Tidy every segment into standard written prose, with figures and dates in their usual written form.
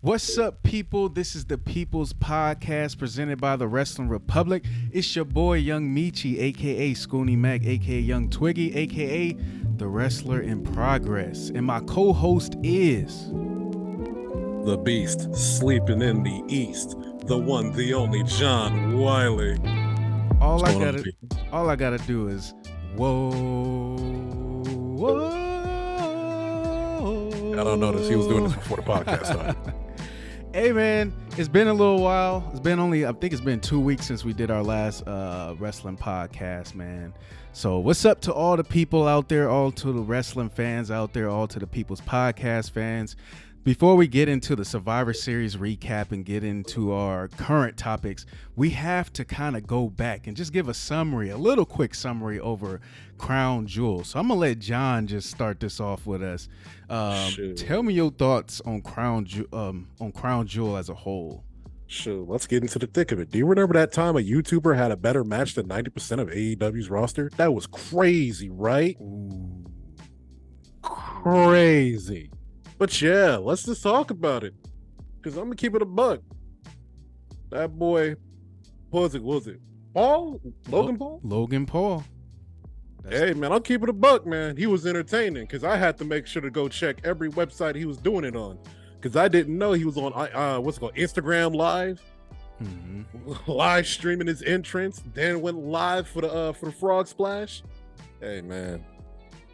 What's up, people? This is the People's Podcast presented by the Wrestling Republic. It's your boy, Young Meechy, aka Scooney Mac, aka Young Twiggy, aka the Wrestler in Progress. And my co-host is the Beast, sleeping in the East, the one, the only John Wiley. All I gotta do is whoa. I don't notice he was doing this before the podcast started. Hey man, it's been a little while. I think it's been 2 weeks since we did our last wrestling podcast, man. So what's up to all the people out there, all to the wrestling fans out there, all to the People's Podcast fans. Before we get into the Survivor Series recap and get into our current topics, we have to kind of go back and just give a little quick summary over Crown Jewel. So I'm gonna let John just start this off with us. Tell me your thoughts on Crown Jewel as a whole. Sure, let's get into the thick of it. Do you remember that time a YouTuber had a better match than 90% of AEW's roster? That was crazy, right? Ooh. Crazy. But yeah, let's just talk about it. Because I'm going to keep it a buck. That boy, what was it? Paul? Logan Paul? Logan Paul. Hey, man, I'll keep it a buck, man. He was entertaining because I had to make sure to go check every website he was doing it on. Because I didn't know he was on, Instagram Live. Mm-hmm. Live streaming his entrance. Then went live for the Frog Splash. Hey, man.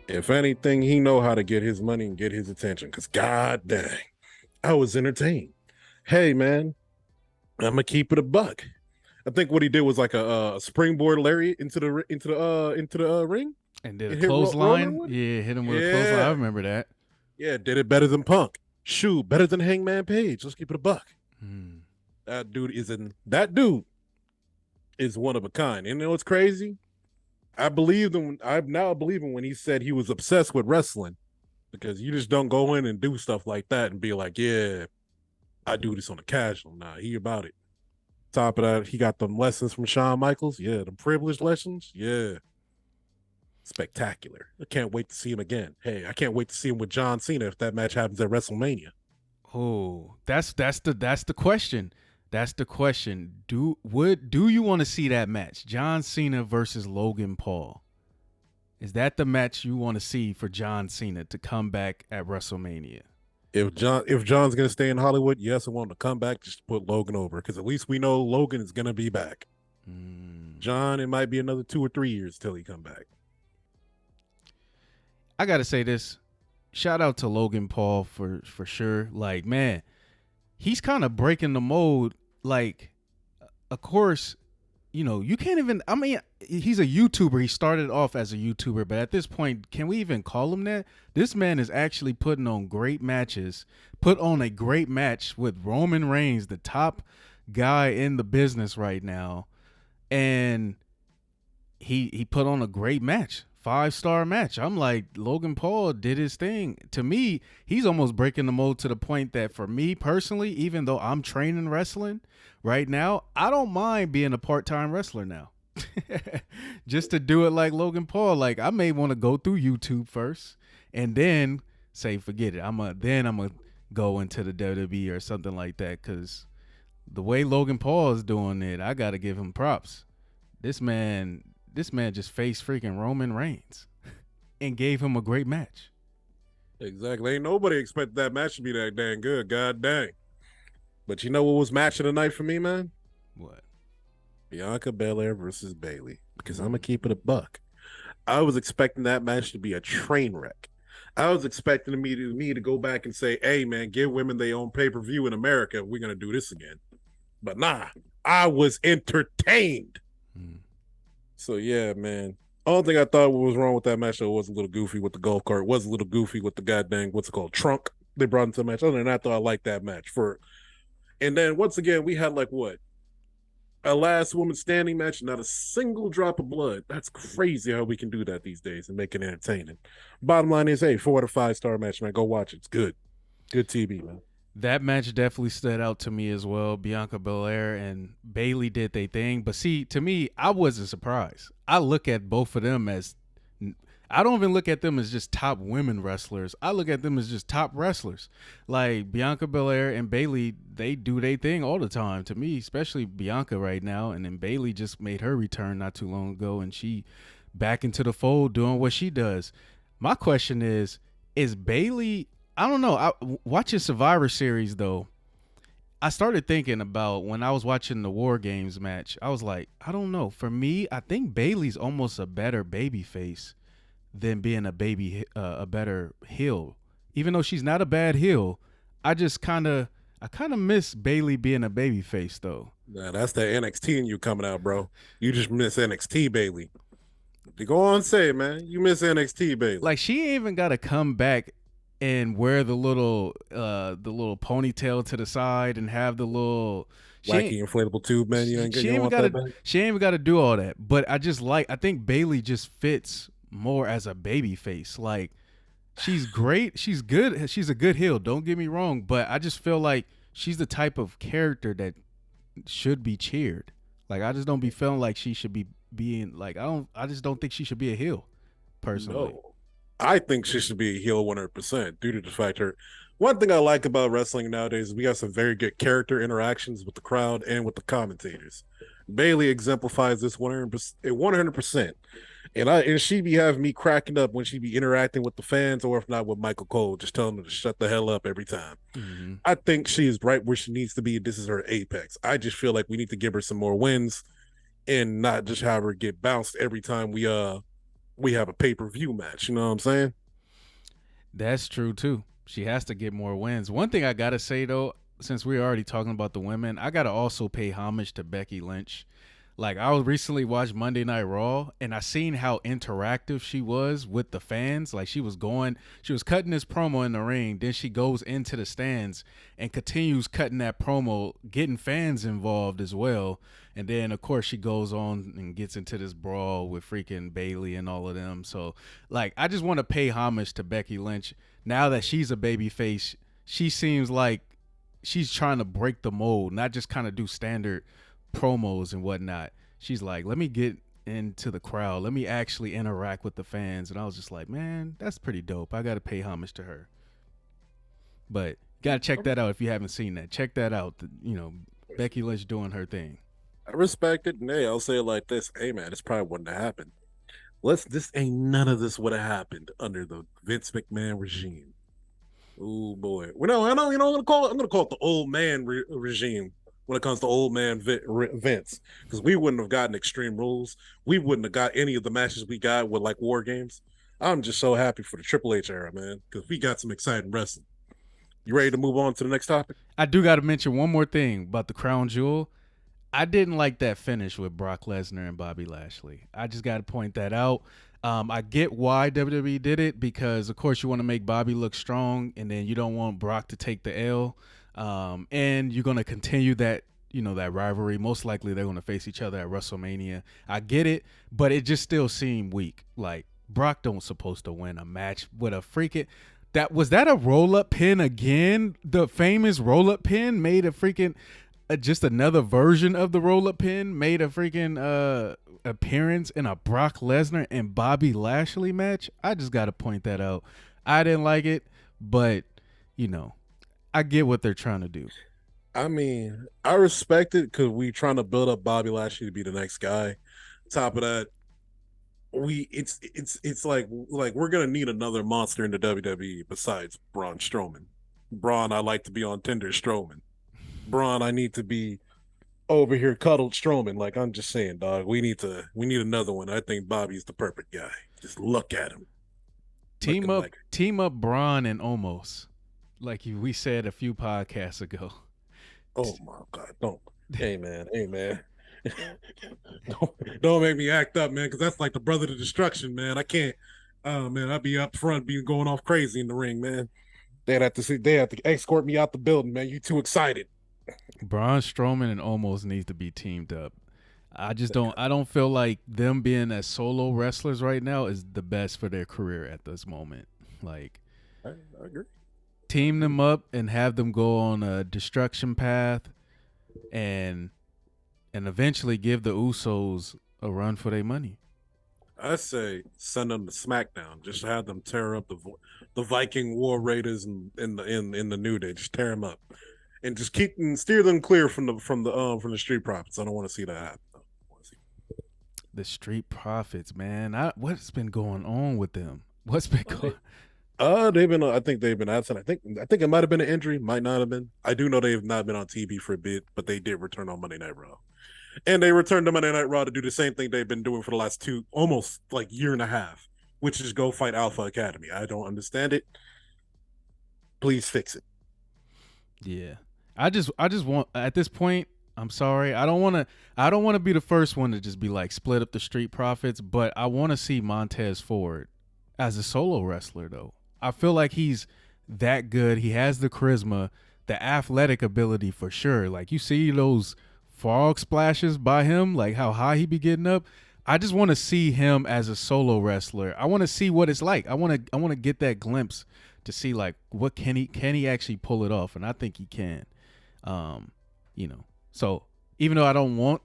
If anything, he know how to get his money and get his attention. Because god dang, I was entertained. Hey, man, I'm gonna keep it a buck. I think what he did was like a springboard lariat into the ring. And did a clothesline. Yeah, hit him with a clothesline. I remember that. Yeah, did it better than Punk. Shoot, better than Hangman Page. Let's keep it a buck. That dude is one of a kind. And you know what's crazy? I now believe him when he said he was obsessed with wrestling, because you just don't go in and do stuff like that and be like, yeah, I do this on a casual. Nah, he about it. Top of that, he got them lessons from Shawn Michaels. Yeah, the privileged lessons. Yeah. Spectacular. I can't wait to see him again. Hey, I can't wait to see him with John Cena if that match happens at WrestleMania. Oh, that's the question. That's the question. Do you want to see that match? John Cena versus Logan Paul. Is that the match you want to see for John Cena to come back at WrestleMania? If John's gonna stay in Hollywood, yes, I want him to come back just to put Logan over, because at least we know Logan is gonna be back. John, it might be another 2 or 3 years till he come back. I gotta say this. Shout out to Logan Paul for sure. Like, man, he's kind of breaking the mold. Like, of course, you know, you can't even, I mean, he's a YouTuber. He started off as a YouTuber, but at this point, can we even call him that? This man is actually putting on great matches, put on a great match with Roman Reigns, the top guy in the business right now. And he put on a great match. 5-star match. I'm like, Logan Paul did his thing. To me, he's almost breaking the mold to the point that for me personally, even though I'm training wrestling right now, I don't mind being a part-time wrestler now. Just to do it like Logan Paul. Like, I may want to go through YouTube first and then say, forget it. I'm gonna go into the WWE or something like that, because the way Logan Paul is doing it, I got to give him props. This man just faced freaking Roman Reigns and gave him a great match. Exactly. Ain't nobody expected that match to be that dang good. God dang. But you know what was match of the night for me, man? What? Bianca Belair versus Bayley. Because I'm going to keep it a buck. I was expecting that match to be a train wreck. I was expecting me to go back and say, hey, man, give women their own pay-per-view in America. We're going to do this again. But nah, I was entertained. So, yeah, man. Only thing I thought was wrong with that match, though, was a little goofy with the golf cart. Was a little goofy with the goddamn, what's it called, trunk they brought into the match. Other than that, I thought I liked that match. And then, once again, we had, like, what? A last woman standing match, not a single drop of blood. That's crazy how we can do that these days and make it entertaining. Bottom line is, hey, 4 out of 5-star match, man. Go watch it. It's good. Good TV, man. That match definitely stood out to me as well. Bianca Belair and Bayley did their thing. But see, to me, I wasn't surprised. I look at both of them as, I don't even look at them as just top women wrestlers. I look at them as just top wrestlers. Like Bianca Belair and Bayley, they do their thing all the time. To me, especially Bianca right now, and then Bayley just made her return not too long ago, and she back into the fold doing what she does. My question is Bayley? I don't know. Watching Survivor Series though, I started thinking about when I was watching the War Games match. I was like, I don't know. For me, I think Bayley's almost a better baby face than being a better heel. Even though she's not a bad heel, I kind of miss Bayley being a baby face though. Nah, that's the NXT in you coming out, bro. You just miss NXT Bailey. You go on and say it, man. You miss NXT Bailey. Like she ain't even got to come back and wear the little ponytail to the side and have the little Wacky inflatable tube, man. You ain't even got to she ain't even got to do all that. But I think Bayley just fits more as a baby face. Like she's great, she's good, she's a good heel. Don't get me wrong, but I just feel like she's the type of character that should be cheered. Like I just don't be feeling like she should be being like I just don't think she should be a heel personally. No. I think she should be a heel 100% due to the fact her. One thing I like about wrestling nowadays is we have some very good character interactions with the crowd and with the commentators. Bailey exemplifies this 100%. And she be having me cracking up when she be interacting with the fans, or if not with Michael Cole, just telling them to shut the hell up every time. Mm-hmm. I think she is right where she needs to be. This is her apex. I just feel like we need to give her some more wins and not just have her get bounced every time we have a pay-per-view match. You know what I'm saying? That's true too. She has to get more wins. One thing I gotta say though, since we're already talking about the women, I gotta also pay homage to Becky Lynch. Like I recently watched Monday Night Raw, and I seen how interactive she was with the fans. Like she was cutting this promo in the ring, then she goes into the stands and continues cutting that promo, getting fans involved as well. And then of course she goes on and gets into this brawl with freaking Bayley and all of them. So like I just want to pay homage to Becky Lynch. Now that she's a baby face, she seems like she's trying to break the mold, not just kind of do standard promos and whatnot. She's like, let me get into the crowd. Let me actually interact with the fans. And I was just like, man, that's pretty dope. I got to pay homage to her. But got to check that out if you haven't seen that. Check that out. Becky Lynch doing her thing. I respect it. And hey, I'll say it like this. Hey, man, it's probably wouldn't have happened. None of this would have happened under the Vince McMahon regime. Oh boy. Well, no, I know. I'm gonna call it the old man regime when it comes to old man Vince, because we wouldn't have gotten Extreme Rules. We wouldn't have got any of the matches we got with like War Games. I'm just so happy for the Triple H era, man, because we got some exciting wrestling. You ready to move on to the next topic? I do got to mention one more thing about the Crown Jewel. I didn't like that finish with Brock Lesnar and Bobby Lashley. I just got to point that out. I get why WWE did it, because, of course, you want to make Bobby look strong, and then you don't want Brock to take the L. And you're going to continue that, that rivalry. Most likely they're going to face each other at WrestleMania. I get it, but it just still seemed weak. Like, Brock don't supposed to win a match with a freaking... Was that a roll-up pin again? The famous roll-up pin made a freaking... just another version of the roll-up pin made a freaking appearance in a Brock Lesnar and Bobby Lashley match. I just got to point that out. I didn't like it, but, I get what they're trying to do. I mean, I respect it because we trying to build up Bobby Lashley to be the next guy. Top of that, it's like we're gonna need another monster in the WWE besides Braun Strowman. Braun, I like to be on Tinder Strowman. Braun, I need to be over here cuddled Strowman. Like, I'm just saying, dog. We need another one. I think Bobby's the perfect guy. Just look at him. Team up Braun and Omos, like we said a few podcasts ago. Oh my God! Don't. Hey man. don't make me act up, man, because that's like the brother to destruction, man. I can't. Oh man, I'd be up front, be going off crazy in the ring, man. They have to escort me out the building, man. You too excited. Braun Strowman and Omos needs to be teamed up. I don't feel like them being as solo wrestlers right now is the best for their career at this moment. Like, I agree. Team them up and have them go on a destruction path, and eventually give the Usos a run for their money. I say send them to SmackDown. Just have them tear up the Viking War Raiders in the New Day. Just tear them up, and just keep and steer them clear from the Street Profits. I don't want to see that happen. The Street Profits, man. What's been going on with them? What's been going? They've been. I think they've been absent. I think it might have been an injury. Might not have been. I do know they have not been on TV for a bit, but they did return on Monday Night Raw. And they returned to Monday Night Raw to do the same thing they've been doing for the last almost like year and a half, which is go fight Alpha Academy. I don't understand it. Please fix it. Yeah, I just want at this point. I'm sorry. I don't want to be the first one to just be like split up the Street Profits, but I want to see Montez Ford as a solo wrestler though. I feel like he's that good. He has the charisma, the athletic ability for sure. Like you see those frog splashes by him, like how high he be getting up. I just want to see him as a solo wrestler. I want to see what it's like. I want to get that glimpse to see like what can he actually pull it off, and I think he can. So even though I don't want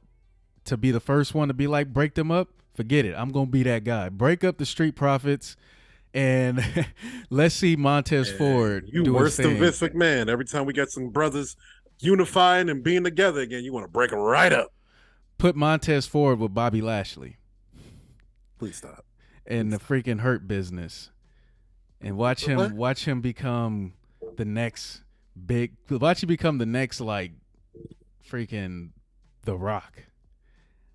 to be the first one to be like break them up, forget it. I'm gonna be that guy. Break up the Street Profits, and let's see Montez Ford. You worse than Vince McMahon. Every time we get some brothers unifying and being together again, you want to break them right up. Put Montez Ford with Bobby Lashley. Please stop. And the freaking Hurt Business, and watch him become the next big. Watch him become the next like freaking The Rock.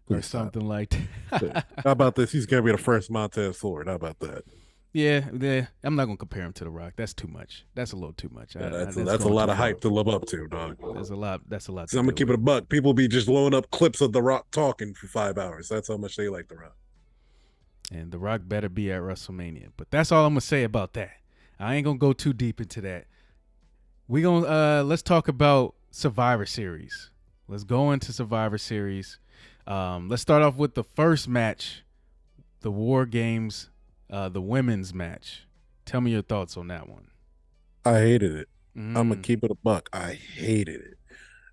Please or something stop. Like that. How about this? He's gonna be the first Montez Ford. How about that? Yeah. I'm not gonna compare him to The Rock. That's too much. That's a little too much. Yeah, that's a lot of hype to live up to, dog. That's a lot. So I'm gonna keep it a buck. People be just blowing up clips of The Rock talking for 5 hours. That's how much they like The Rock. And The Rock better be at WrestleMania. But that's all I'm gonna say about that. I ain't gonna go too deep into that. Let's talk about Survivor Series. Let's go into Survivor Series. Let's start off with the first match, the War Games, the women's match. Tell me your thoughts on that one. I hated it. I'm gonna keep it a buck. I hated it.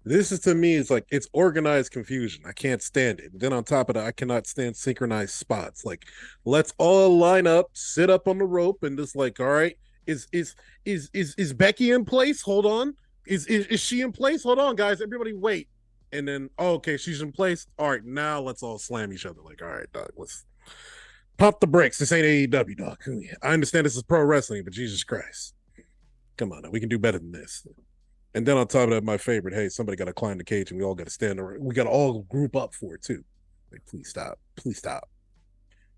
This is, to me, it's organized confusion. I can't stand it. And then on top of that, I cannot stand synchronized spots. Like, let's all line up, sit up on the rope, and just like, all right, is Becky in place? Hold on. Is she in place? Hold on, guys. Everybody wait. And then, okay, she's in place. All right, now let's all slam each other. Like, all right, dog, let's pump the brakes. This ain't AEW, dog. I understand this is pro wrestling, but Jesus Christ. Come on, now. We can do better than this. And then on top of that, my favorite, hey, somebody got to climb the cage and we all got to stand around. We got to all group up for it, too. Like, please stop. Please stop.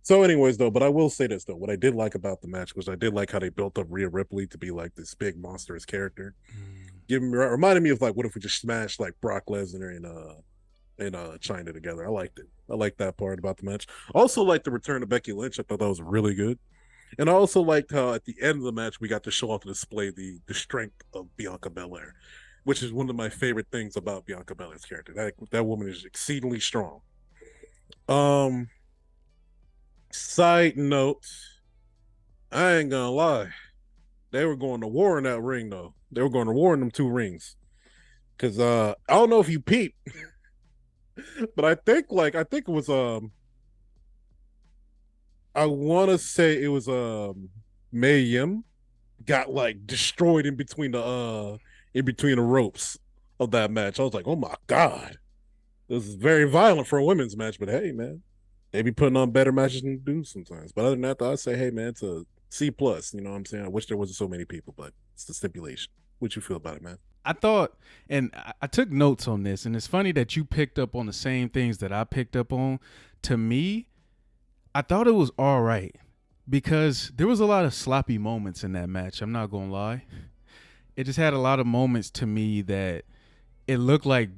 So anyways, though, but I will say this, though. What I did like about the match was I did like how they built up Rhea Ripley to be like this big monstrous character. Reminded me of like, what if we just smashed like Brock Lesnar and China together? I liked it. I liked that part about the match. Also liked the return of Becky Lynch. I thought that was really good. And I also liked how at the end of the match, we got to show off and display the strength of Bianca Belair, which is one of my favorite things about Bianca Belair's character. That woman is exceedingly strong. Side note, I ain't gonna lie. They were going to war in that ring, though. They were going to war in them 2 rings. Because I don't know if you peep, but I think it was I want to say it was Mae Yim got like destroyed in between the ropes of that match. I was like, oh my God, this is very violent for a women's match. But hey, man, they be putting on better matches than do sometimes. But other than that, I'd say, hey, man, it's a C+. You know what I'm saying? I wish there wasn't so many people, but it's the stipulation. What you feel about it, man? I thought, and I took notes on this, and it's funny that you picked up on the same things that I picked up on. To me, I thought it was all right because there was a lot of sloppy moments in that match. I'm not going to lie. It just had a lot of moments to me that it looked like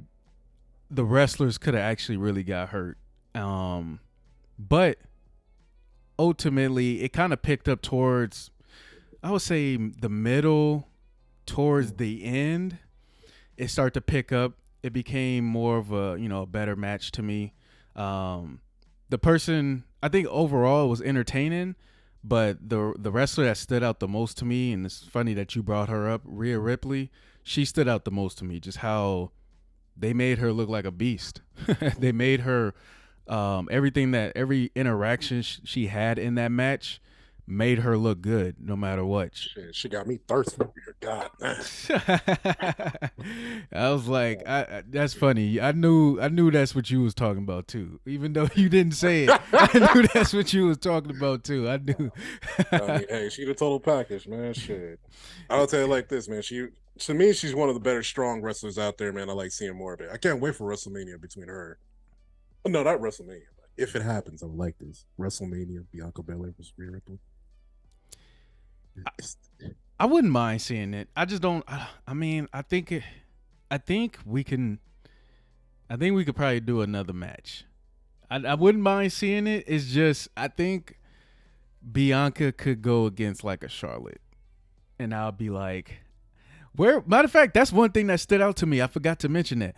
the wrestlers could have actually really got hurt. But ultimately, it kind of picked up towards, I would say, the middle, towards the end. It started to pick up. It became more of a better match to me. The person, I think overall it was entertaining, but the wrestler that stood out the most to me, and it's funny that you brought her up, Rhea Ripley, she stood out the most to me. Just how they made her look like a beast. They made her Every interaction she had in that match made her look good no matter what. Shit, she got me thirsty over here. God damn. I was like, that's funny. I knew that's what you was talking about too. Even though you didn't say it, I knew that's what you was talking about too. I knew. I mean, hey, she the total package, man. Shit. I'll tell you like this, man. To me, she's one of the better strong wrestlers out there, man. I like seeing more of it. I can't wait for WrestleMania between her. No, not WrestleMania. If it happens, I would like this. WrestleMania, Bianca Belair versus Rhea Ripley. I wouldn't mind seeing it. I just don't. I mean, I think we can. I think we could probably do another match. I wouldn't mind seeing it. It's just I think Bianca could go against like a Charlotte, and I'll be like, where? Matter of fact, that's one thing that stood out to me. I forgot to mention that.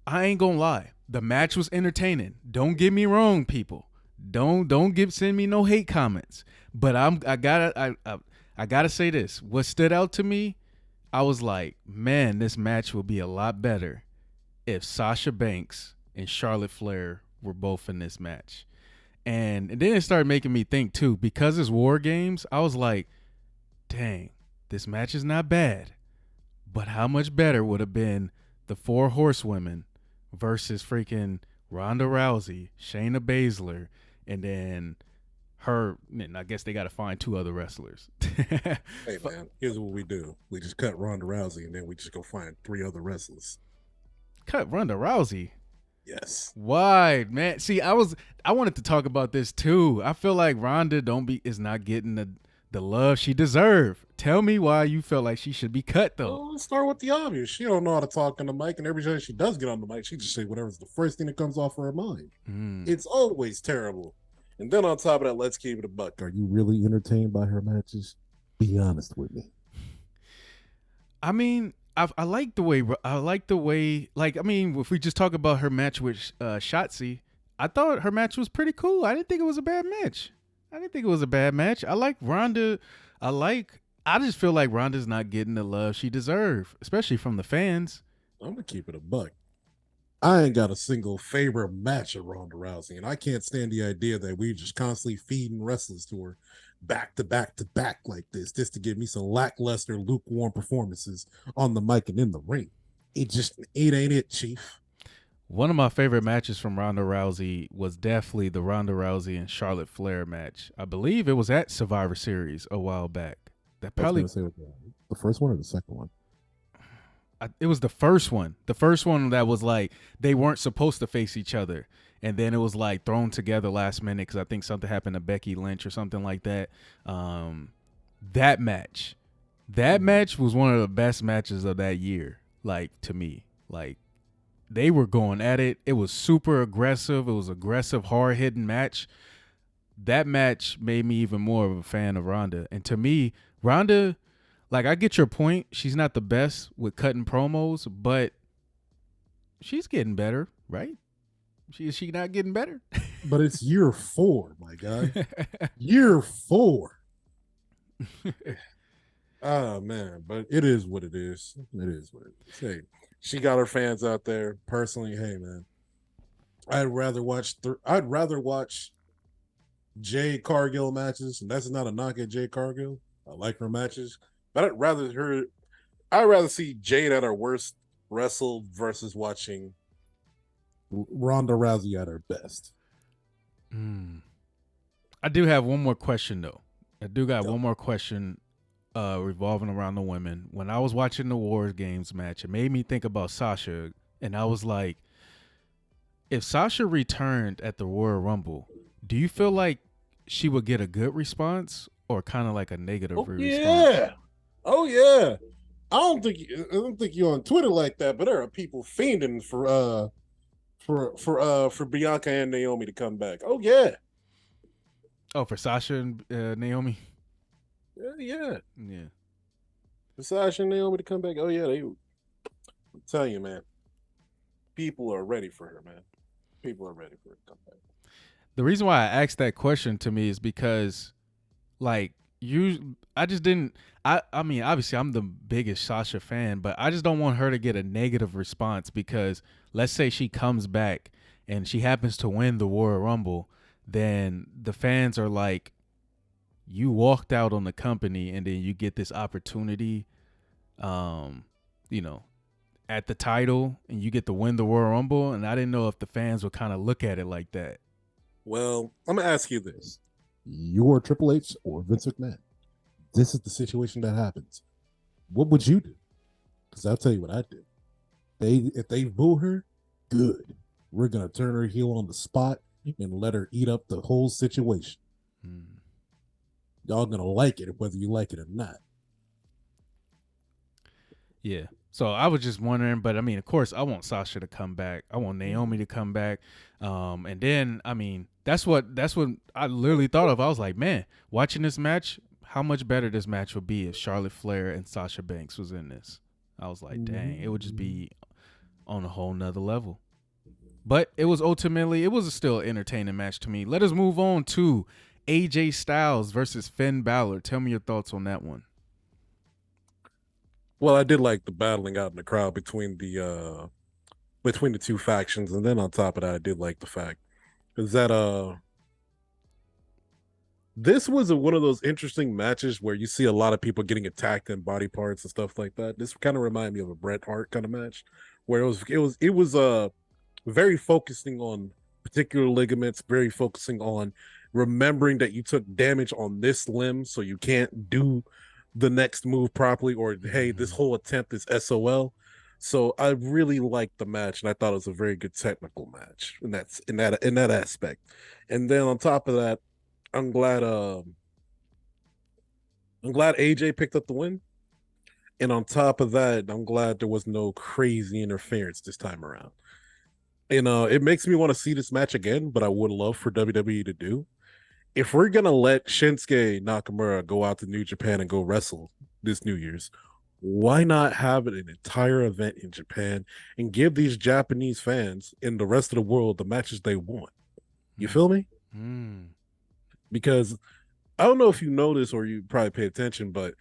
I ain't gonna lie. The match was entertaining. Don't get me wrong, people. Don't send me no hate comments. But I gotta say this. What stood out to me, I was like, man, this match will be a lot better if Sasha Banks and Charlotte Flair were both in this match. And then it started making me think too, because it's War Games, I was like, dang, this match is not bad. But how much better would have been the 4 horsewomen versus freaking Ronda Rousey, Shayna Baszler, and then her, and I guess they got to find 2 other wrestlers. Hey, man, here's what we do. We just cut Ronda Rousey, and then we just go find 3 other wrestlers. Cut Ronda Rousey? Yes. Why, man? See, I wanted to talk about this too. I feel like Ronda is not getting the love she deserved. Tell me why you felt like she should be cut though. Well, let's start with the obvious. She don't know how to talk on the mic, and every time she does get on the mic, she just say whatever's the first thing that comes off her mind. It's always terrible. And then on top of that, let's keep it a buck. Are you really entertained by her matches? Be honest with me. I mean, I like the way. Like, I mean, if we just talk about her match with Shotzi, I thought her match was pretty cool. I didn't think it was a bad match. I like Ronda. I just feel like Ronda's not getting the love she deserves, especially from the fans. I'm gonna keep it a buck. I ain't got a single favorite match of Ronda Rousey, and I can't stand the idea that we just constantly feeding wrestlers to her back to back to back like this, just to give me some lackluster, lukewarm performances on the mic and in the ring. It ain't it, Chief. One of my favorite matches from Ronda Rousey was definitely the Ronda Rousey and Charlotte Flair match. I believe it was at Survivor Series a while back. That probably the first one or the second one. It was the first one. The first one that was like they weren't supposed to face each other, and then it was like thrown together last minute because I think something happened to Becky Lynch or something like that. That match was one of the best matches of that year. Like, to me, like they were going at it. It was super aggressive. It was aggressive, hard hitting match. That match made me even more of a fan of Ronda, and to me, Ronda. Like, I get your point. She's not the best with cutting promos, but she's getting better, right? Is she not getting better? But it's year 4, my guy. Year 4. Oh, man. But it is what it is. It is what it is. Hey, she got her fans out there. Personally, hey, man. I'd rather watch Jade Cargill matches, and that's not a knock at Jade Cargill. I like her matches. But I'd rather see Jade at her worst wrestle versus watching Ronda Rousey at her best. I do have one more question though. I do got one more question revolving around the women. When I was watching the War Games match, it made me think about Sasha, and I was like, if Sasha returned at the Royal Rumble, do you feel like she would get a good response or kind of like a negative response? Yeah. Oh yeah, I don't think you're on Twitter like that, but there are people fiending for Bianca and Naomi to come back. Oh yeah. Oh, for Sasha and Naomi. Yeah. For Sasha and Naomi to come back. Oh yeah, I'm telling you, man. People are ready for her, man. People are ready for her to come back. The reason why I asked that question to me is because, like, I mean, obviously I'm the biggest Sasha fan, but I just don't want her to get a negative response because let's say she comes back and she happens to win the Royal Rumble, then the fans are like, you walked out on the company and then you get this opportunity, um, you know, at the title and you get to win the Royal Rumble. And I didn't know if the fans would kind of look at it like that. Well, I'm gonna ask you this: you're Triple H or Vince McMahon. This is the situation that happens. What would you do? Because I'll tell you what I do. If they boo her, good. We're gonna turn her heel on the spot and let her eat up the whole situation. Y'all gonna like it whether you like it or not. Yeah. So I was just wondering, but I mean, of course, I want Sasha to come back. I want Naomi to come back. And then, I mean, that's what I literally thought of. I was like, man, watching this match, how much better this match would be if Charlotte Flair and Sasha Banks was in this. I was like, dang, it would just be on a whole nother level. But it was a still entertaining match to me. Let us move on to AJ Styles versus Finn Balor. Tell me your thoughts on that one. Well, I did like the battling out in the crowd between the two factions, and then on top of that, I did like the fact is that this was one of those interesting matches where you see a lot of people getting attacked in body parts and stuff like that. This kind of reminded me of a Bret Hart kind of match, where it was very focusing on particular ligaments, very focusing on remembering that you took damage on this limb, so you can't do the next move properly, or hey, this whole attempt is SOL. So I really liked the match, and I thought it was a very good technical match, and that's in that aspect. And then on top of that, I'm glad AJ picked up the win. And on top of that, I'm glad there was no crazy interference this time around. And it makes me want to see this match again, but I would love for WWE to do. If we're gonna let Shinsuke Nakamura go out to New Japan and go wrestle this New Year's, why not have an entire event in Japan and give these Japanese fans in the rest of the world the matches they want? You feel me? Because I don't know if you know this or you probably pay attention, but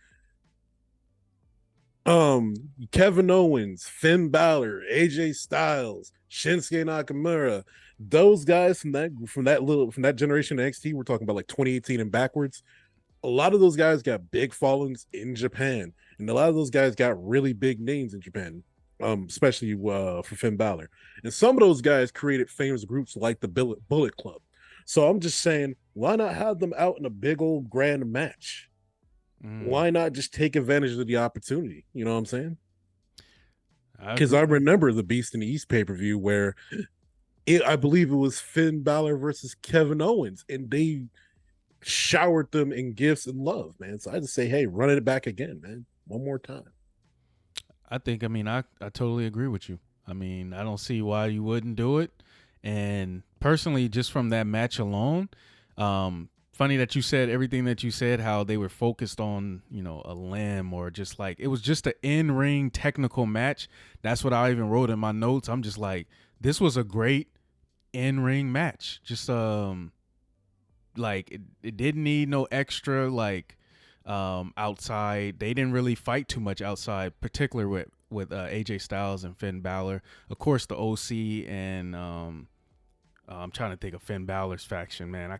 Kevin Owens, Finn Balor, AJ Styles, Shinsuke Nakamura, those guys from that generation of NXT, we're talking about like 2018 and backwards. A lot of those guys got big followings in Japan, and a lot of those guys got really big names in Japan, especially for Finn Balor. And some of those guys created famous groups like the Bullet Club. So I'm just saying, why not have them out in a big old grand match? Why not just take advantage of the opportunity? You know what I'm saying? Because I remember the Beast in the East pay-per-view where I believe it was Finn Balor versus Kevin Owens, and they showered them in gifts and love, man. So I just say, hey, run it back again, man. One more time. I totally agree with you. I mean, I don't see why you wouldn't do it. And personally, just from that match alone, funny that you said everything that you said, how they were focused on, a limb, or just like, it was just an in-ring technical match. That's what I even wrote in my notes. I'm just like, this was a great in-ring match. Just, like it didn't need no extra, like, outside. They didn't really fight too much outside, particularly with AJ Styles and Finn Balor. Of course, the OC and, I'm trying to think of Finn Balor's faction, man.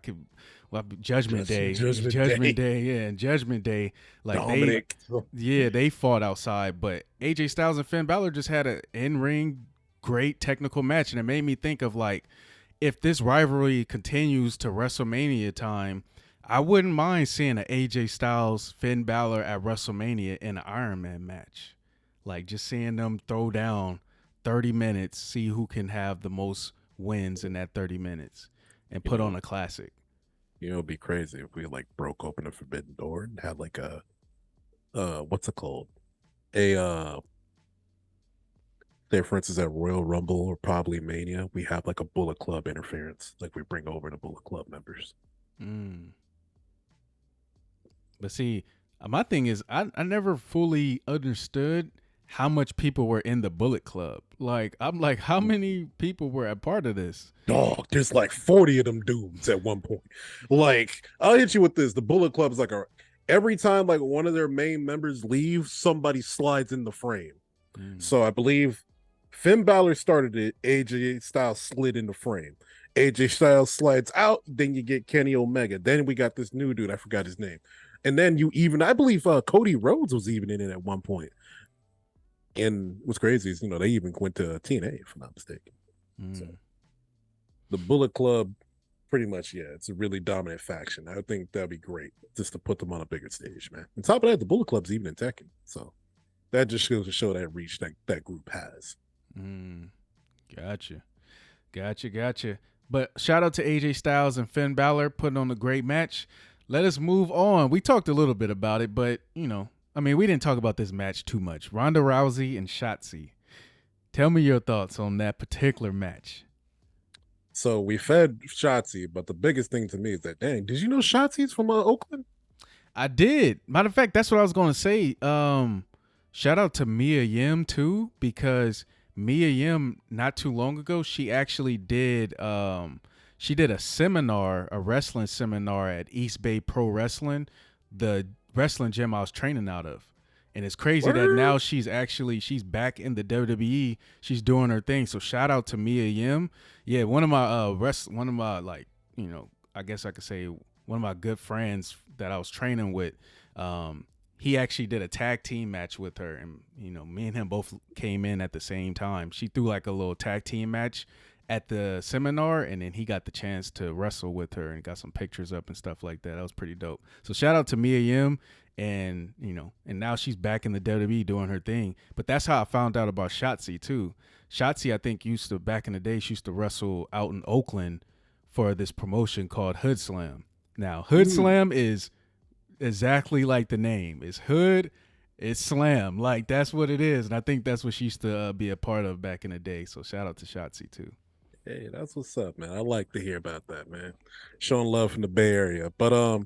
Judgment Day, yeah, and Judgment Day, like Dominic. they fought outside, but AJ Styles and Finn Balor just had an in-ring great technical match, and it made me think of, like, if this rivalry continues to WrestleMania time, I wouldn't mind seeing an AJ Styles Finn Balor at WrestleMania in an Iron Man match, like just seeing them throw down 30 minutes, see who can have the most wins in that 30 minutes and put on a classic. It'd be crazy if we like broke open a forbidden door and had like a what's it called? Say for instance at Royal Rumble or probably Mania, we have like a Bullet Club interference. Like we bring over the Bullet Club members. But see, my thing is I never fully understood how much people were in the Bullet Club. Like, I'm like, how many people were a part of this? Dog, there's like 40 of them dudes at one point. Like, I'll hit you with this. The Bullet Club is like every time like one of their main members leaves, somebody slides in the frame. So I believe Finn Balor started it. AJ Styles slid in the frame. AJ Styles slides out. Then you get Kenny Omega. Then we got this new dude. I forgot his name. And then you even, I believe Cody Rhodes was even in it at one point. And what's crazy is, they even went to TNA, if I'm not mistaken. So the Bullet Club, pretty much, yeah, it's a really dominant faction. I think that'd be great just to put them on a bigger stage, man. On top of that, the Bullet Club's even in Tekken. So that just goes to show that reach that group has. Gotcha. But shout out to AJ Styles and Finn Balor putting on a great match. Let us move on. We talked a little bit about it, but, we didn't talk about this match too much. Ronda Rousey and Shotzi. Tell me your thoughts on that particular match. So we fed Shotzi, but the biggest thing to me is that, dang, did you know Shotzi's from Oakland? I did. Matter of fact, that's what I was going to say. Shout out to Mia Yim, too, because Mia Yim, not too long ago, she actually did a seminar, a wrestling seminar at East Bay Pro Wrestling, the wrestling gym I was training out of. And it's crazy that now she's back in the WWE. She's doing her thing. So shout out to Mia Yim. Yeah, one of my I guess I could say one of my good friends that I was training with, he actually did a tag team match with her, and me and him both came in at the same time. She threw like a little tag team match at the seminar, and then he got the chance to wrestle with her and got some pictures up and stuff like that. That was pretty dope. So shout out to Mia Yim, and and now she's back in the WWE doing her thing. But that's how I found out about Shotzi too. Shotzi, I think, back in the day, she used to wrestle out in Oakland for this promotion called Hood Slam. Now, Hood Slam is exactly like the name. It's Hood, it's Slam. Like, that's what it is. And I think that's what she used to be a part of back in the day. So shout out to Shotzi too. Hey, that's what's up, man. I like to hear about that, man. Showing love from the Bay Area. But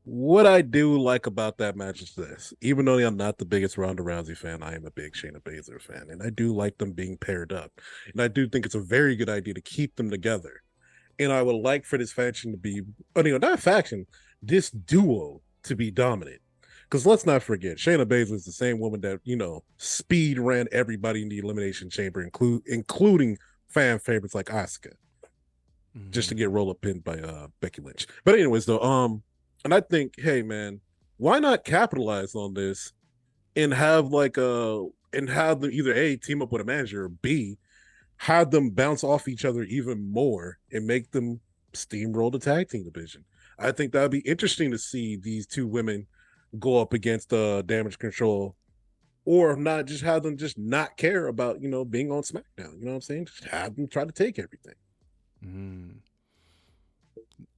what I do like about that match is this. Even though I'm not the biggest Ronda Rousey fan, I am a big Shayna Baszler fan. And I do like them being paired up. And I do think it's a very good idea to keep them together. And I would like for this faction to be, not faction, this duo to be dominant. Because let's not forget, Shayna Baszler is the same woman that, speed ran everybody in the Elimination Chamber, including fan favorites like Asuka, just to get roll up pinned by Becky Lynch. But anyways, though, and I think, hey man, why not capitalize on this and have have them either A, team up with a manager, or B, have them bounce off each other even more and make them steamroll the tag team division. I think that would be interesting to see these two women go up against Damage Control, or not, just have them just not care about, being on SmackDown. You know what I'm saying? Just have them try to take everything.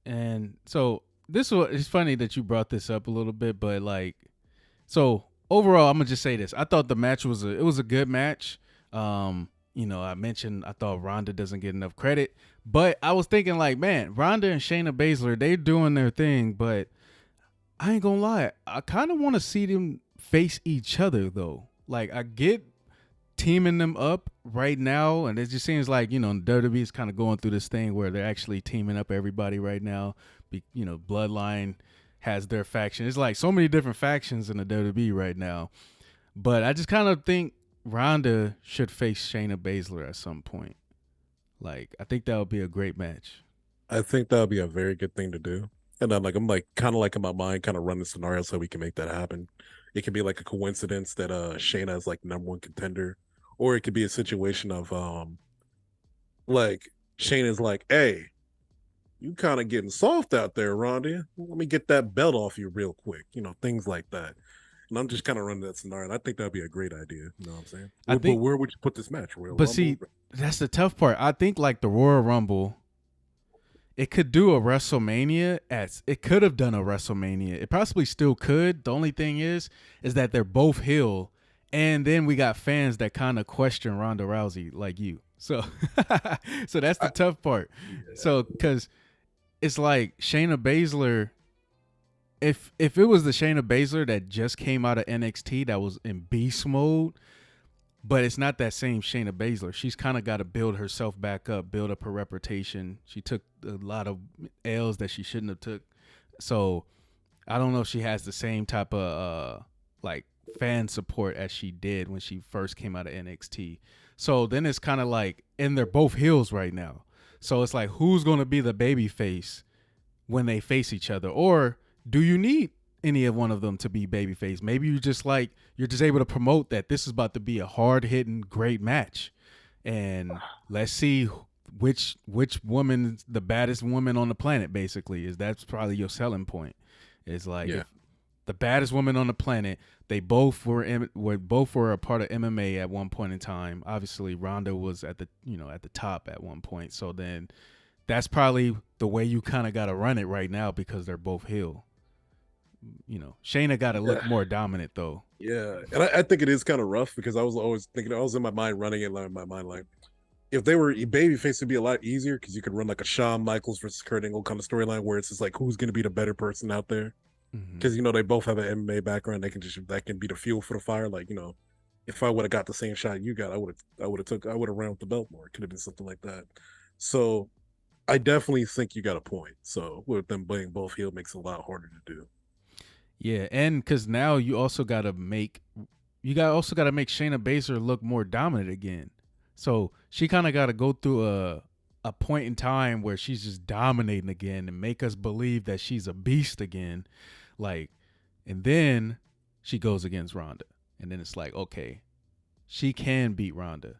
And so it's funny that you brought this up a little bit, but so overall, I'm gonna just say this. I thought the match was a good match. I mentioned I thought Ronda doesn't get enough credit, but I was thinking man, Ronda and Shayna Baszler, they're doing their thing, but I ain't gonna lie, I kind of want to see them face each other though. I get teaming them up right now, and it just seems like WWE is kind of going through this thing where they're actually teaming up everybody right now. Bloodline has their faction. It's like so many different factions in the WWE right now, but I just kind of think Ronda should face Shayna Baszler at some point. I think that would be a great match. I think that would be a very good thing to do. And I'm kind of in my mind, kind of run the scenario so we can make that happen. It could be like a coincidence that Shayna is number one contender, or it could be a situation of Shayna's hey, you kind of getting soft out there, Ronda. Let me get that belt off you real quick. Things like that. And I'm just kind of running that scenario. And I think that'd be a great idea. You know what I'm saying? But where would you put this match? Royal Rumble? See, that's the tough part. I think the Royal Rumble, it could do a WrestleMania. It could have done a WrestleMania. It possibly still could. The only thing is that they're both heel, and then we got fans that kind of question Ronda Rousey like you. So, so that's the tough part. Yeah. So, because it's Shayna Baszler. If it was the Shayna Baszler that just came out of NXT that was in beast mode, but it's not that same Shayna Baszler. She's kind of got to build herself back up, build up her reputation. She took a lot of L's that she shouldn't have took. So I don't know if she has the same type of fan support as she did when she first came out of NXT. So then it's kind of like, and they're both heels right now. So it's like, who's going to be the baby face when they face each other? Or do you need any of one of them to be babyface? Maybe you just like, you're just able to promote that this is about to be a hard hitting great match, and let's see which woman, the baddest woman on the planet, basically, is. That's probably your selling point. It's like, Yeah. if the baddest woman on the planet, they both were a part of MMA at one point in time. Obviously, Ronda was at the at the top at one point. So then that's probably the way you kind of got to run it right now, because they're both heel. Shayna got to look Yeah. more dominant though. Yeah. And I think it is kind of rough because I was always thinking, I was in my mind running it in my mind like, if they were babyface, it'd be a lot easier because you could run like a Shawn Michaels versus Kurt Angle kind of storyline where it's just like, who's going to be the better person out there? Mm-hmm. Because they both have an MMA background. That can be the fuel for the fire. Like, if I would have got the same shot you got, I would have ran with the belt more. It could have been something like that. So I definitely think you got a point. So with them being both heel makes it a lot harder to do. Yeah, and because now you also got to make Shayna Baszler look more dominant again. So she kind of got to go through a point in time where she's just dominating again and make us believe that she's a beast again. Like, and then she goes against Ronda, and then it's like, okay, she can beat Ronda.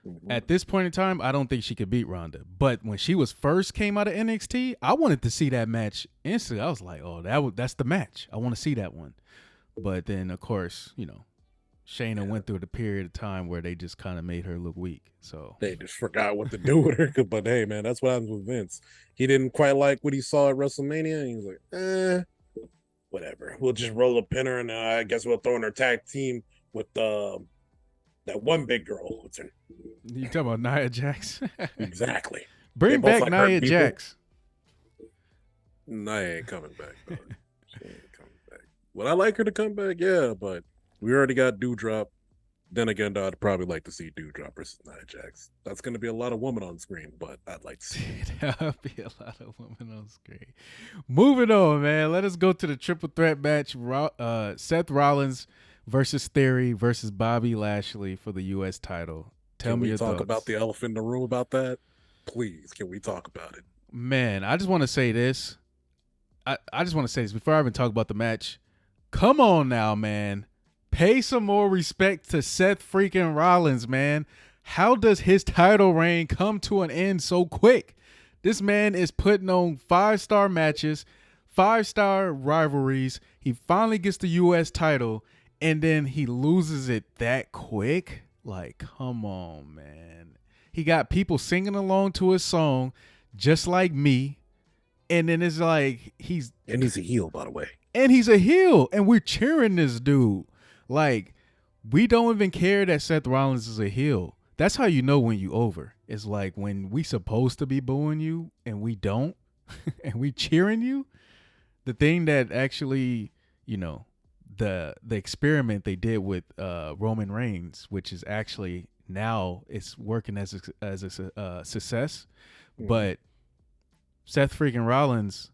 Mm-hmm. At this point in time, I don't think she could beat Ronda. But when she was first came out of NXT, I wanted to see that match instantly. I was like, oh, that's the match. I want to see that one. But then, of course, Shayna went through the period of time where they just kind of made her look weak. So they just forgot what to do with her. But hey, man, that's what happens with Vince. He didn't quite like what he saw at WrestleMania. And he was like, whatever. We'll just roll a pinner, and I guess we'll throw in our tag team with that one big girl. What's her? You talking about Nia Jax? Exactly. Bring back like Nia Jax. Nia ain't coming back, dog. She ain't coming back. Would I like her to come back? Yeah, but we already got Dewdrop. Then again, I'd probably like to see Dewdrop versus Nia Jax. That's going to be a lot of women on screen, but I'd like to see it. That would be a lot of women on screen. Moving on, man. Let us go to the triple threat match. Seth Rollins versus Theory versus Bobby Lashley for the U.S. title. Tell me your thoughts. Can we talk about the elephant in the room about that? Please, can we talk about it? Man, I just want to say this. I just want to say this before I even talk about the match. Come on now, man. Pay some more respect to Seth freaking Rollins, man. How does his title reign come to an end so quick? This man is putting on 5-star matches, 5-star rivalries. He finally gets the U.S. title, and then he loses it that quick? Like, come on, man. He got people singing along to his song, just like me. And then it's like, he's a heel, by the way. And he's a heel, and we're cheering this dude. Like, we don't even care that Seth Rollins is a heel. That's how you know when you over. It's like when we supposed to be booing you and we don't, and we cheering you. The thing that actually, the experiment they did with Roman Reigns, which is actually now it's working as a success, but Seth freaking Rollins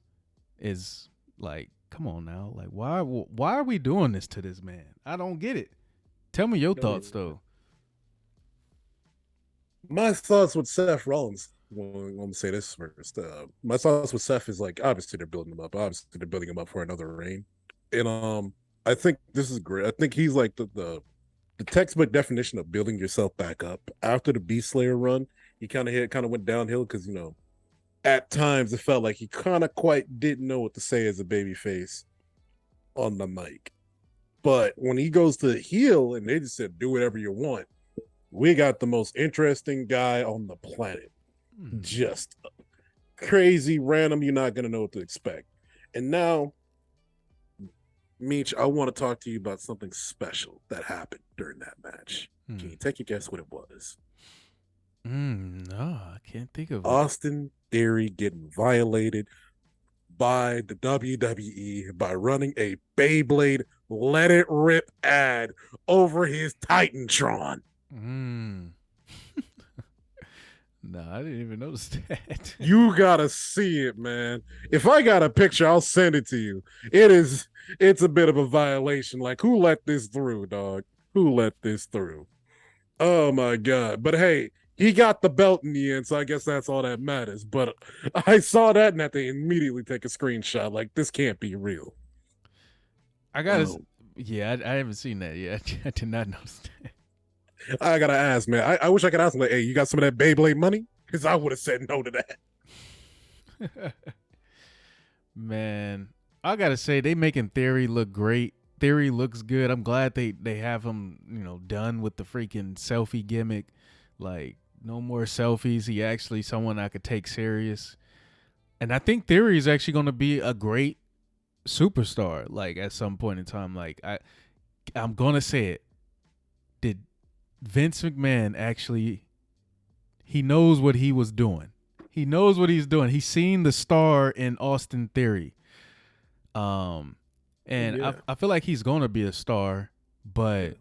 is like, come on now, like why are we doing this to this man? I don't get it. Tell me your thoughts though. My thoughts with Seth Rollins. Well, let me say this first. My thoughts with Seth is like, obviously they're building him up. Obviously they're building him up for another reign, and I think this is great. I think he's like the textbook definition of building yourself back up after the Beast Slayer run. He kind of went downhill because at times it felt like he kind of quite didn't know what to say as a babyface on the mic. But when he goes to heel and they just said, do whatever you want, we got the most interesting guy on the planet. Just crazy, random, you're not going to know what to expect. And now, Meech, I want to talk to you about something special that happened during that match. Can you take a guess what it was? No, I can't think of it. Austin Theory getting violated by the WWE by running a Beyblade Let It Rip ad over his Titantron. No, I didn't even notice that. You gotta see it, man. If I got a picture, I'll send it to you. It's a bit of a violation. Like, who let this through, dog? Who let this through? Oh my god! But hey, he got the belt in the end, so I guess that's all that matters. But I saw that and had to immediately take a screenshot. Like this can't be real. I gotta, Oh, yeah, I haven't seen that yet. I did not notice I gotta ask, man. I wish I could ask him, like, hey, you got some of that Beyblade money? Because I would have said no to that. that. Man, I gotta say they making Theory look great. Theory looks good. I'm glad they have him, done with the freaking selfie gimmick. Like no more selfies. He actually someone I could take serious. And I think Theory is actually going to be a great superstar. Like at some point in time, like I'm gonna say it. Did Vince McMahon actually? He knows what he was doing. He knows what he's doing. He's seen the star in Austin Theory. Um, Oh and yeah, I feel like he's gonna be a star, yeah. but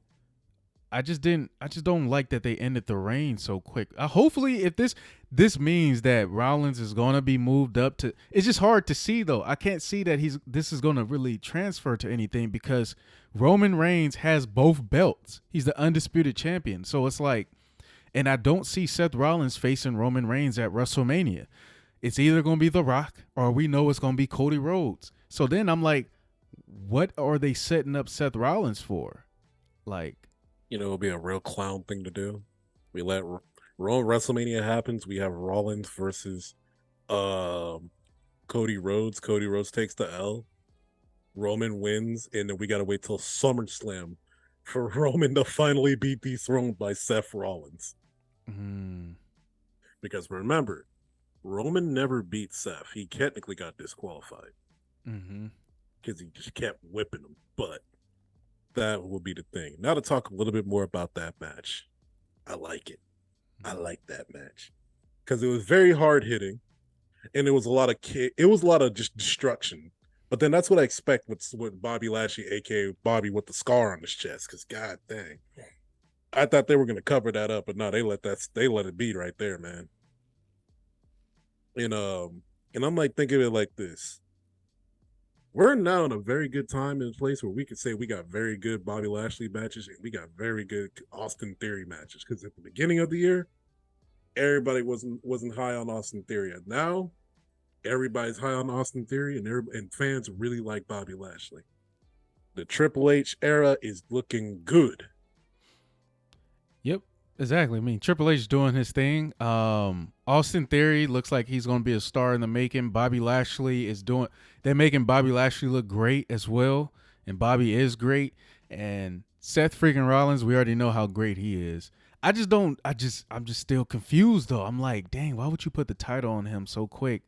I just don't like that they ended the reign so quick. Hopefully, if this means that Rollins is gonna be moved up to, it's just hard to see though. I can't see that this is gonna really transfer to anything because Roman Reigns has both belts. He's the undisputed champion, so it's like, and I don't see Seth Rollins facing Roman Reigns at WrestleMania. It's either gonna be The Rock or we know it's gonna be Cody Rhodes. So then I'm like, what are they setting up Seth Rollins for? Like, It'll be a real clown thing to do. We let WrestleMania happens. We have Rollins versus um Cody Rhodes. Cody Rhodes takes the L. Roman wins, and then we gotta wait till SummerSlam for Roman to finally be dethroned by Seth Rollins. mm, Because remember, Roman never beat Seth. He technically got disqualified mm-hmm. because he just kept whipping him. But that will be the thing. Now to talk a little bit more about that match. I like it. I like that match because it was very hard hitting, and it was a lot of it was a lot of just destruction. But then that's what I expect with Bobby Lashley, aka Bobby with the scar on his chest. Because god dang, I thought they were gonna cover that up, but no, they let it be right there, man. And and I'm like thinking of it like this: we're now in a very good time and place where we could say we got very good Bobby Lashley matches and we got very good Austin Theory matches. Because at the beginning of the year, everybody wasn't high on Austin Theory. And now everybody's high on Austin Theory, and fans really like Bobby Lashley. The Triple H era is looking good. Yep, exactly. I mean, Triple H doing his thing. Austin Theory looks like he's going to be a star in the making. Bobby Lashley is doing. They're making Bobby Lashley look great as well, and Bobby is great. And Seth freaking Rollins, we already know how great he is. I just don't. I'm just still confused though. I'm like, dang, why would you put the title on him so quick,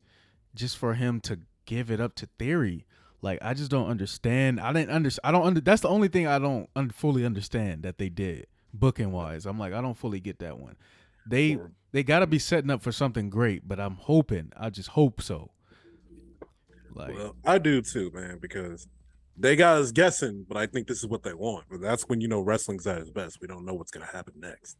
just for him to give it up to Theory? Like, I just don't understand. I didn't understand. I don't under. That's the only thing I don't fully understand that they did booking wise. I'm like, I don't fully get that one. They Or they got to be setting up for something great, but I'm hoping. I just hope so. Like, well, I do too, man, because they got us guessing, but I think this is what they want. But that's when wrestling's at its best. We don't know what's gonna happen next.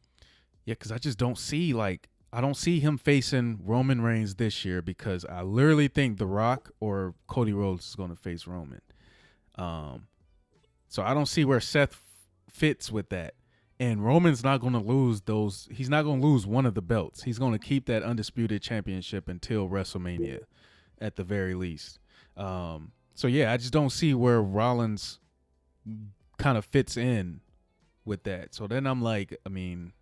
yeah, because I just don't see I don't see him facing Roman Reigns this year because I literally think The Rock or Cody Rhodes is going to face Roman. Um, so I don't see where Seth fits with that. And Roman's not going to lose those. He's not going to lose one of the belts. He's going to keep that undisputed championship until WrestleMania, at the very least. So yeah, I just don't see where Rollins kind of fits in with that. So then I'm like, I mean,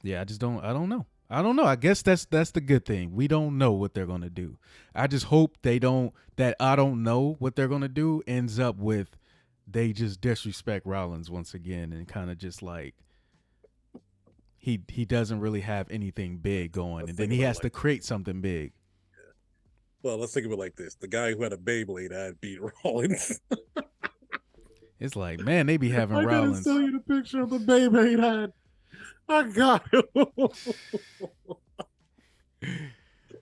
yeah, I just don't. I don't know. I don't know. I guess that's the good thing. We don't know what they're gonna do. I just hope they don't. That I don't know what they're gonna do ends up with they just disrespect Rollins once again and kind of just like he doesn't really have anything big going, Let's and then think he about it has like to create something big. well, let's think of it like this: the guy who had a Beyblade had beat Rollins. It's like, man, they be having I gotta show Rollins. you the picture of the Beyblade had. I got him.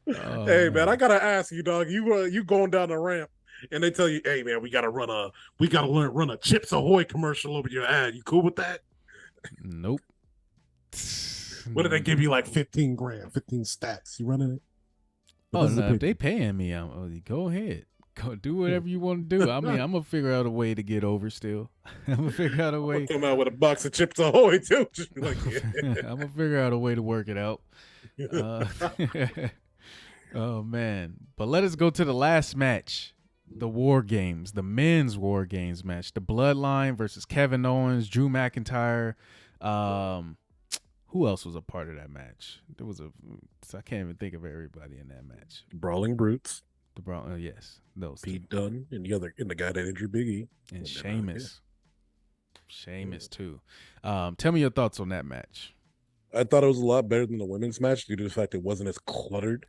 Oh Hey man, I man, gotta ask you, dog. You going down the ramp, and they tell you, "Hey man, we gotta run a Chips Ahoy commercial over your ad. You cool with that? nope. What did they give you like 15 grand, 15 stacks? You running it? But Oh this is a no, if picture. they paying me, go ahead. Go do whatever you want to do. I mean, I'm gonna figure out a way to get over still. I'm gonna figure out a I'm gonna way. come out with a box of Chips Ahoy too. Just be like, I'm gonna figure out a way to work it out. Uh, oh man! But let us go to the last match, the War Games, the men's War Games match, the Bloodline versus Kevin Owens, Drew McIntyre. Who else was a part of that match? There was I can't even think of everybody in that match. Brawling Brutes. The Brown, yes, those Pete two. Dunne and the guy that injured Big E. And Sheamus. Sheamus too. Tell me your thoughts on that match. I thought it was a lot better than the women's match due to the fact it wasn't as cluttered.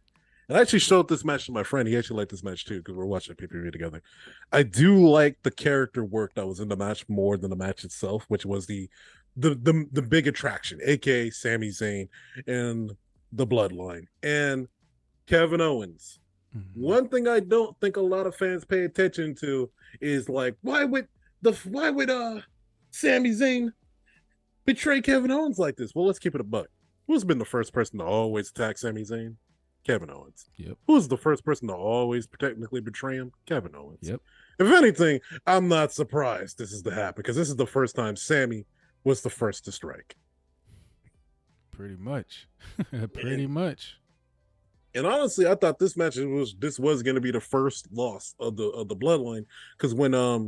And I actually showed this match to my friend. He actually liked this match too because we're watching the PPV together. I do like the character work that was in the match more than the match itself, which was the big attraction, aka Sami Zayn and the Bloodline and Kevin Owens. Mm-hmm. One thing I don't think a lot of fans pay attention to is like why would Sami Zayn betray Kevin Owens like this? Well, let's keep it a buck. Who's been the first person to always attack Sami Zayn? Kevin Owens. Yep. Who's the first person to always technically betray him? Kevin Owens. Yep. If anything, I'm not surprised this is to happen because this is the first time Sami was the first to strike. Pretty much. Pretty much. And honestly, I thought this match was going to be the first loss of the Bloodline because when I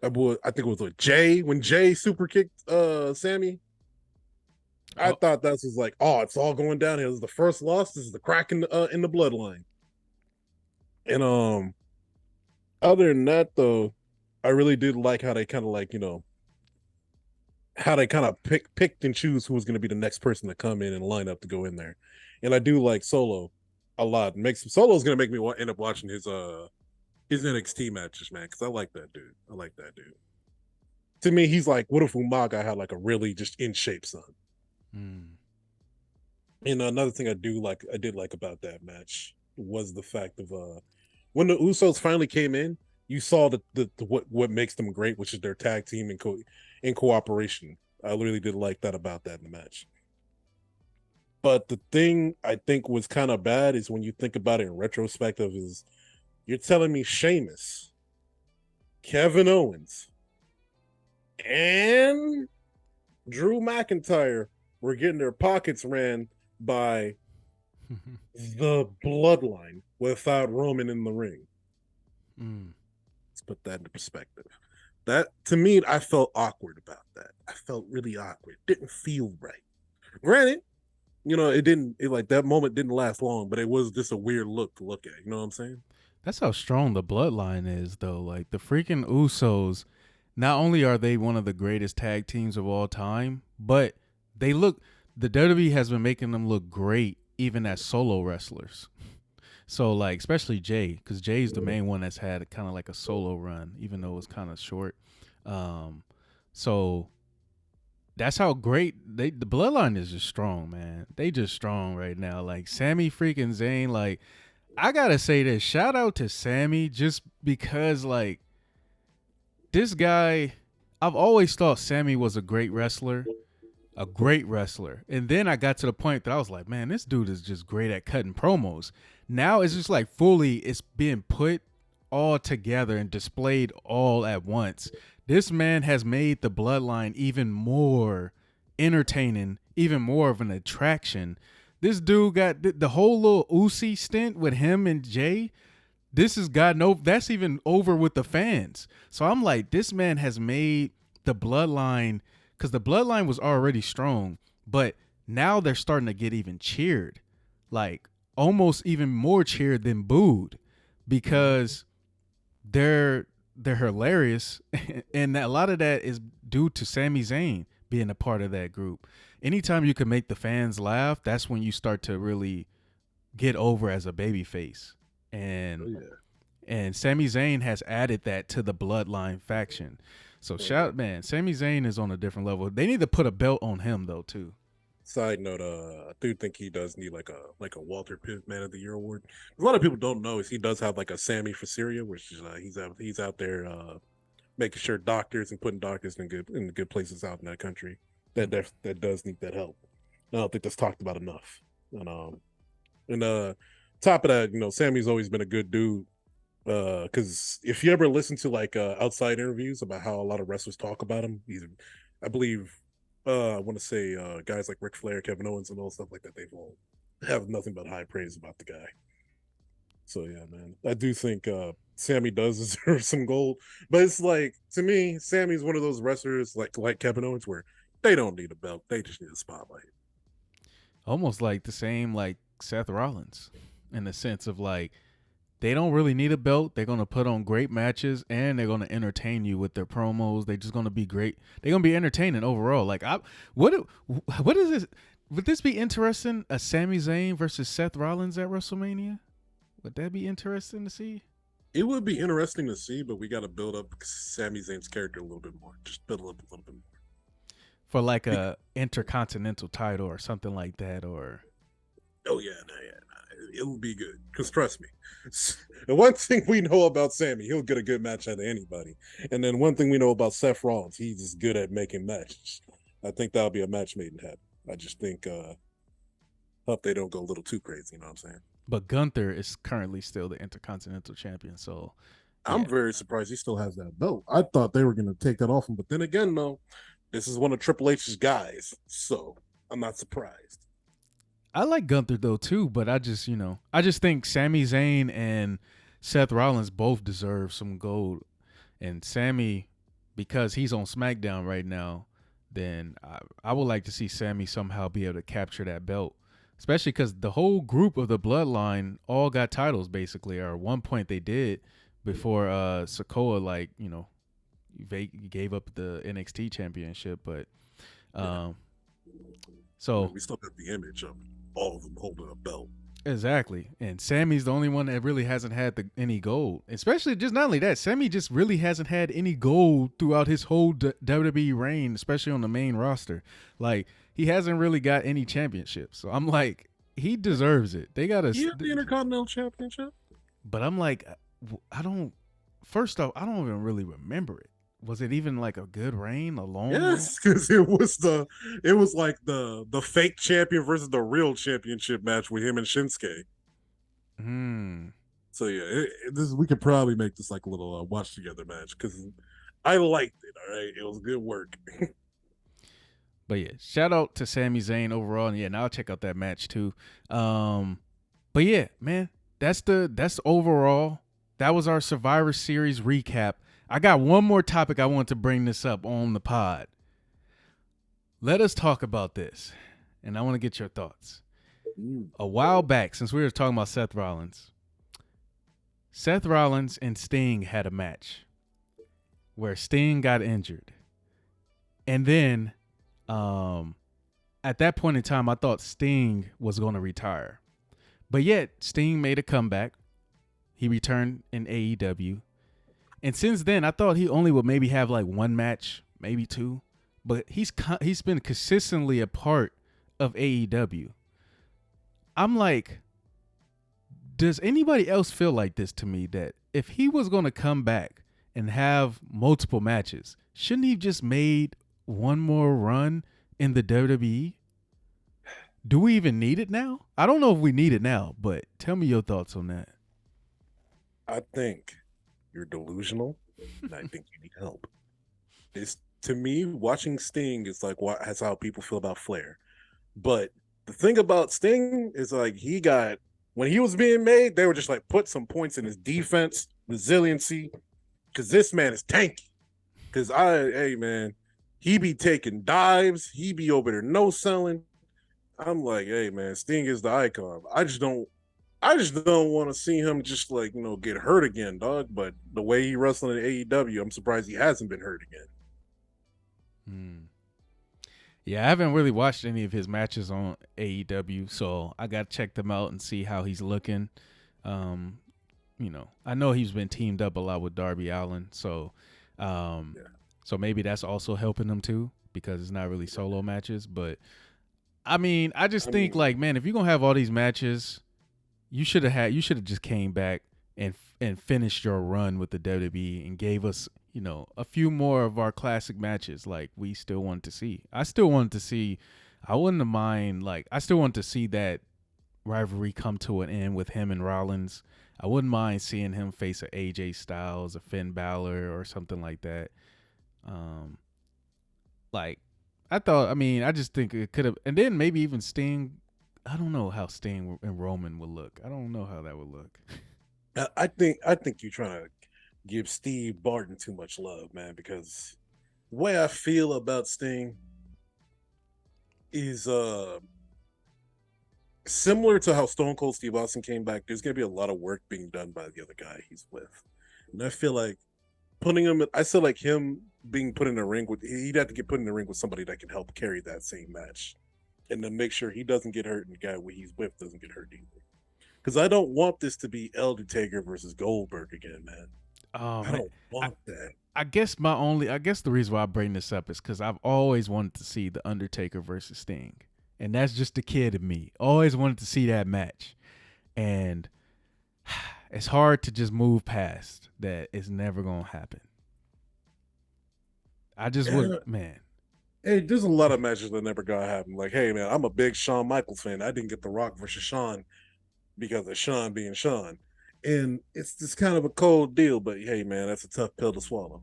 think it was with Jay when Jay super kicked Sami. I thought that was like, oh, it's all going downhill. This is the first loss. This is the crack in the Bloodline. And other than that, though, I really did like how they kind of like how they kind of picked and choose who was going to be the next person to come in and line up to go in there. And I do like Solo a lot. Solo's going to make me end up watching his NXT matches, man, because I like that dude. To me, he's like, what if Umaga had like a really just in shape son? And another thing I did like about that match was the fact of when the Usos finally came in, you saw the what makes them great, which is their tag team in cooperation. I really did like that about that in the match. But the thing I think was kind of bad is when you think about it in retrospective is you're telling me Sheamus, Kevin Owens, and Drew McIntyre were getting their pockets ran by the Bloodline without Roman in the ring. Let's put that into perspective. That, to me, I felt awkward about that. I felt really awkward. Didn't feel right. Granted, that moment didn't last long, but it was just a weird look to look at. You know what I'm saying? That's how strong the Bloodline is, though. Like, the freaking Usos, not only are they one of the greatest tag teams of all time, but the WWE has been making them look great even as solo wrestlers. So, like, especially Jay, because Jay's the main one that's had kind of like a solo run, even though it was kind of short. So that's how great the Bloodline is just strong, man. They just strong right now. Like, Sami freaking Zayn, like, I gotta say this. Shout out to Sami just because, like, this guy, I've always thought Sami was a great wrestler. And then I got to the point that I was like, man, this dude is just great at cutting promos. Now it's just like it's being put all together and displayed all at once. This man has made the Bloodline even more entertaining, even more of an attraction. This dude got the whole little ROUSEY stint with him and Jay. This has gotten that's even over with the fans. So I'm like, this man has made the Bloodline, because the Bloodline was already strong, but now they're starting to get even cheered, like almost even more cheered than booed, because they're hilarious, and a lot of that is due to Sami Zayn being a part of that group. Anytime you can make the fans laugh, that's when you start to really get over as a babyface. And Sami Zayn has added that to the Bloodline faction. So Sami Zayn is on a different level. They need to put a belt on him though too. Side note, I do think he does need like a Walter Pitt Man of the Year award. A lot of people don't know is he does have like a Sammy for Syria, which is he's out there making sure doctors and putting doctors in the good places out in that country. That does need that help. I don't think that's talked about enough. And top of that, Sammy's always been a good dude Because if you ever listen to like outside interviews about how a lot of wrestlers talk about him, I believe, I want to say guys like Ric Flair, Kevin Owens, and all stuff like that, they've all have nothing but high praise about the guy. So yeah, man, I do think Sammy does deserve some gold, but it's like to me, Sammy's one of those wrestlers like Kevin Owens where they don't need a belt, they just need a spotlight. Almost like the same like Seth Rollins, in the sense of like they don't really need a belt. They're gonna put on great matches and they're gonna entertain you with their promos. They're just gonna be great. They're gonna be entertaining overall. Like what is this? Would this be interesting? A Sami Zayn versus Seth Rollins at WrestleMania? Would that be interesting to see? It would be interesting to see, but we got to build up Sami Zayn's character a little bit more. Just build it up a little bit more. For like a intercontinental title or something like that, or Oh yeah, it will be good. Because trust me, the one thing we know about Sammy, he'll get a good match out of anybody. And then one thing we know about Seth Rollins, he's just good at making matches. I think that'll be a match made in heaven. I just think, hope they don't go a little too crazy. You know what I'm saying? but Gunther is currently still the intercontinental champion. So I'm yeah, very surprised he still has that belt. I thought they were going to take that off him, but then again, no, this is one of Triple H's guys, so I'm not surprised. I like Gunther though too, but I just think Sami Zayn and Seth Rollins both deserve some gold. And Sammy, because he's on SmackDown right now, then I would like to see Sammy somehow be able to capture that belt. Especially because the whole group of the Bloodline all got titles basically, or at one point they did before Sokoa gave up the NXT championship. But Yeah, um, so we still got the image of all of them holding a belt. exactly. And Sammy's the only one that really hasn't had any gold. Especially just not only that, Sammy just really hasn't had any gold throughout his whole WWE reign, especially on the main roster. Like, he hasn't really got any championships. So I'm like, he deserves it. They got Yeah, to. the Intercontinental Championship. But I'm like, I don't. First off, I don't even really remember it. Was it even like a good reign, a long reign? Yes, because it was like the fake champion versus the real championship match with him and Shinsuke. Hmm. So yeah, this we could probably make this like a little watch together match because I liked it. All right, it was good work. But yeah, shout out to Sami Zayn overall, and yeah, now I'll check out that match too. But yeah, man, that's overall. That was our Survivor Series recap. I got one more topic I want to bring this up on the pod. Let us talk about this, and I want to get your thoughts. A while back, since we were talking about Seth Rollins and Sting had a match where Sting got injured, and then at that point in time, I thought Sting was going to retire. But yet, Sting made a comeback. He returned in AEW. And since then, I thought he only would maybe have like one match, maybe two. But he's been consistently a part of AEW. I'm like, does anybody else feel like this to me, that if he was going to come back and have multiple matches, shouldn't he have just made one more run in the WWE? Do we even need it now? I don't know if we need it now, but tell me your thoughts on that. I think you're delusional, and I think you need help. It's to me, watching Sting is like that's how people feel about Flair. But the thing about Sting is like when he was being made, they were just like put some points in his defense, resiliency, because this man is tanky. Because hey man, he be taking dives, he be over there no selling. I'm like, hey man, Sting is the icon. I just don't want to see him just like, get hurt again, dog. But the way he wrestling in AEW, I'm surprised he hasn't been hurt again. Hmm. Yeah, I haven't really watched any of his matches on AEW, so I got to check them out and see how he's looking. I know he's been teamed up a lot with Darby Allin, so so maybe that's also helping him too, because it's not really solo matches. But I mean, I just think like, man, if you're gonna have all these matches, you should have just came back and finished your run with the WWE and gave us, a few more of our classic matches like we still want to see. I still want to see. I wouldn't mind, like, I still want to see that rivalry come to an end with him and Rollins. I wouldn't mind seeing him face a AJ Styles, a Finn Balor, or something like that. Um, like I thought. I mean, I just think it could have, and then maybe even Sting. I don't know how Sting and Roman would look. I don't know how that would look. I think you're trying to give Steve Barton too much love, man, because the way I feel about Sting is similar to how Stone Cold Steve Austin came back. There's gonna be a lot of work being done by the other guy he's with. And I feel like I feel like him being put in a ring with, he'd have to get put in the ring with somebody that can help carry that same match. And to make sure he doesn't get hurt and the guy he's with doesn't get hurt either. Because I don't want this to be Undertaker versus Goldberg again, man. Oh I man, don't want that. I guess the reason why I bring this up is because I've always wanted to see the Undertaker versus Sting, and that's just the kid in me. Always wanted to see that match, and it's hard to just move past that. It's never gonna happen. I just would, man. Hey, there's a lot of matches that never gonna happen. Like, hey, man, I'm a big Shawn Michaels fan. I didn't get The Rock versus Shawn because of Shawn being Shawn. And it's just kind of a cold deal, but hey, man, that's a tough pill to swallow.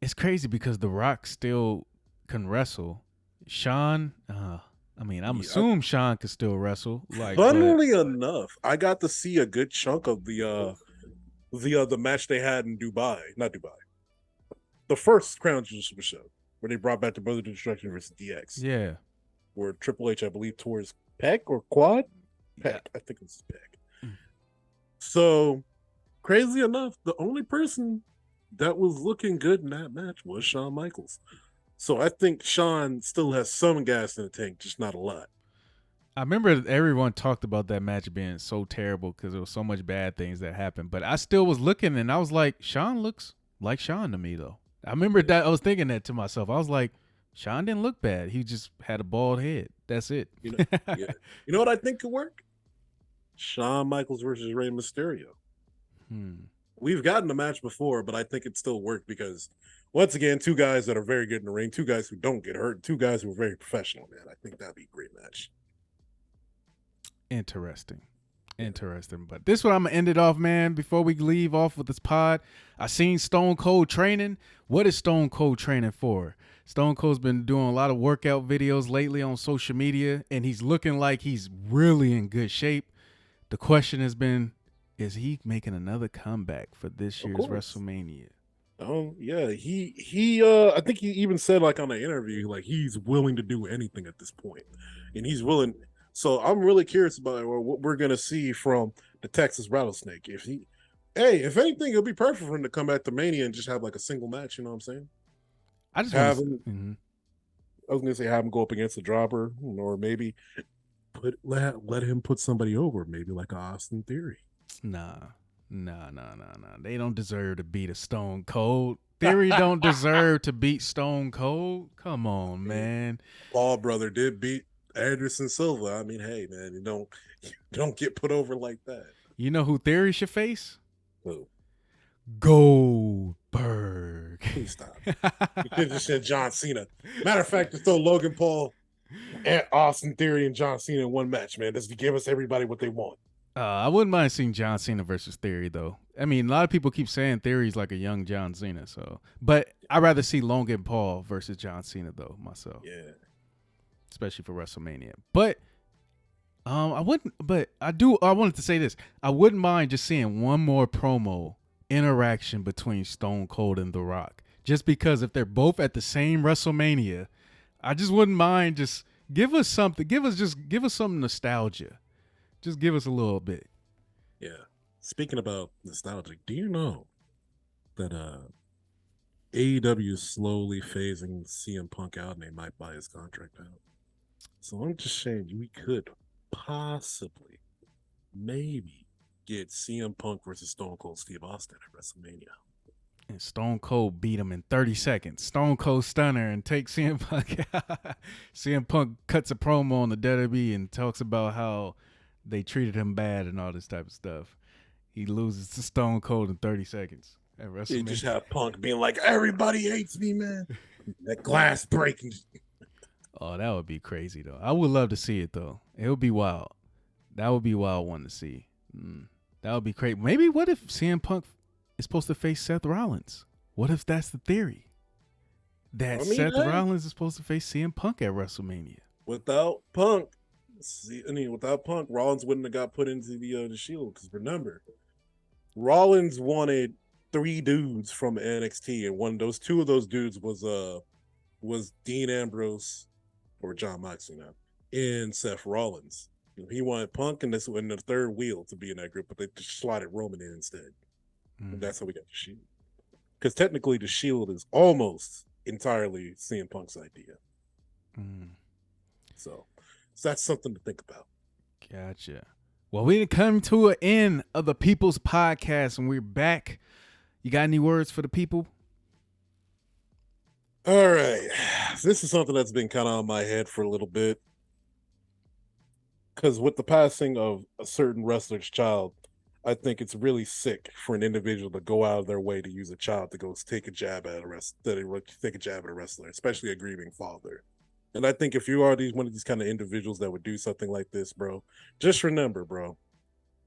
It's crazy because The Rock still can wrestle. Shawn, I mean, I'm assuming Shawn could still wrestle. Like, funnily enough, I got to see a good chunk of the match they had in Dubai, not Dubai, the first Crown Jewel Super Show, where they brought back the Brother Destruction versus DX. Yeah, where Triple H, I believe, tore his pec or quad. Pec, yeah. I think it was his pec. So, crazy enough, the only person that was looking good in that match was Shawn Michaels. So I think Shawn still has some gas in the tank, just not a lot. I remember everyone talked about that match being so terrible because there was so much bad things that happened. But I still was looking and I was like, Shawn looks like Shawn to me, though. I remember that I was thinking that to myself. I was like, Shawn didn't look bad. He just had a bald head. That's it. Yeah. You know what I think could work? Shawn Michaels versus Rey Mysterio. We've gotten a match before, but I think it still worked because, once again, two guys that are very good in the ring, two guys who don't get hurt, two guys who are very professional, man. I think that'd be a great match. Interesting. But this one I'm going to end it off, man. Before we leave off with this pod, I seen Stone Cold training. What is Stone Cold training for? Stone Cold's been doing a lot of workout videos lately on social media, and he's looking like he's really in good shape. The question has been, is he making another comeback for this year's WrestleMania? Oh yeah, he I think he even said, like, on the interview, like, he's willing to do anything at this point, and he's willing. So I'm really curious about what we're gonna see from the Texas Rattlesnake. If anything, it'll be perfect for him to come back to Mania and just have like a single match. You know what I'm saying? I just have him. I was gonna say have him go up against the Dropper, or maybe let him put somebody over, maybe like a Austin Theory. Nah. They don't deserve to beat a Stone Cold. Theory don't deserve to beat Stone Cold. Come on, man. Paul brother did beat Anderson Silva. I mean, hey, man, you don't get put over like that. You know who Theory should face? Who? Goldberg. Please stop. You could just said John Cena. Matter of fact, to throw Logan Paul and Austin Theory and John Cena in one match, man. Just to give us everybody what they want. I wouldn't mind seeing John Cena versus Theory, though. I mean, a lot of people keep saying Theory's like a young John Cena, but I'd rather see Logan Paul versus John Cena, though, myself. Yeah. Especially for WrestleMania. But I wanted to say this. I wouldn't mind just seeing one more promo interaction between Stone Cold and The Rock. Just because if they're both at the same WrestleMania, I just wouldn't mind. Just give us something. Give us some nostalgia. Just give us a little bit. Yeah. Speaking about nostalgic, do you know that AEW is slowly phasing CM Punk out and they might buy his contract out? So I'm just saying we could possibly, maybe, get CM Punk versus Stone Cold Steve Austin at WrestleMania. And Stone Cold beat him in 30 seconds. Stone Cold stunner and takes CM Punk out. CM Punk cuts a promo on the WWE and talks about how they treated him bad and all this type of stuff. He loses to Stone Cold in 30 seconds at WrestleMania. You just have Punk being like, everybody hates me, man. That glass breaking. Oh, that would be crazy, though. I would love to see it, though. It would be wild. That would be wild one to see. That would be great. Maybe what if CM Punk is supposed to face Seth Rollins? What if that's the theory? That Seth Rollins is supposed to face CM Punk at WrestleMania. Without Punk, Rollins wouldn't have got put into the Shield. Because remember, Rollins wanted 3 dudes from NXT, and two of those dudes was Dean Ambrose or John Moxley now, and Seth Rollins. He wanted Punk and the third wheel to be in that group, but they just slotted Roman in instead. And that's how we got the Shield. Because technically, the Shield is almost entirely CM Punk's idea. So that's something to think about. Gotcha. Well, we done come to an end of the People's Podcast, and we're back. You got any words for the people? All right. This is something that's been kind of on my head for a little bit. Because with the passing of a certain wrestler's child, I think it's really sick for an individual to go out of their way to use a child to go take a jab at a wrestler, especially a grieving father. And I think if you are one of these kind of individuals that would do something like this, bro, just remember, bro,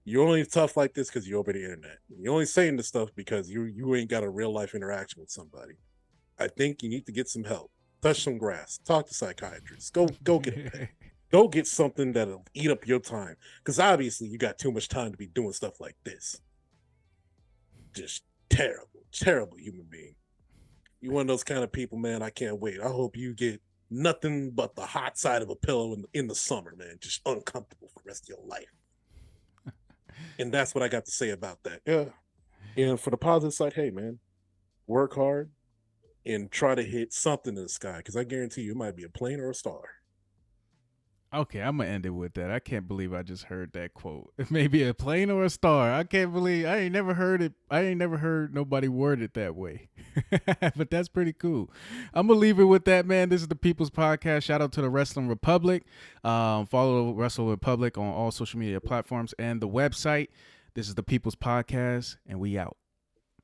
you're only tough like this because you're over the internet. You're only saying this stuff because you ain't got a real life interaction with somebody. I think you need to get some help. Touch some grass. Talk to psychiatrists. Go get it. Go get something that'll eat up your time. Because obviously you got too much time to be doing stuff like this. Just terrible, terrible human being. You one of those kind of people, man, I can't wait. I hope you get nothing but the hot side of a pillow in the summer, man. Just uncomfortable for the rest of your life. And that's what I got to say about that. Yeah. And for the positive side, hey, man, work hard and try to hit something in the sky. Because I guarantee you it might be a plane or a star. Okay, I'm going to end it with that. I can't believe I just heard that quote. Maybe a plane or a star. I can't believe I ain't never heard it. I ain't never heard nobody word it that way. But that's pretty cool. I'm going to leave it with that, man. This is the People's Podcast. Shout out to the Wrestling Republic. Follow Wrestling Republic on all social media platforms and the website. This is the People's Podcast, and we out.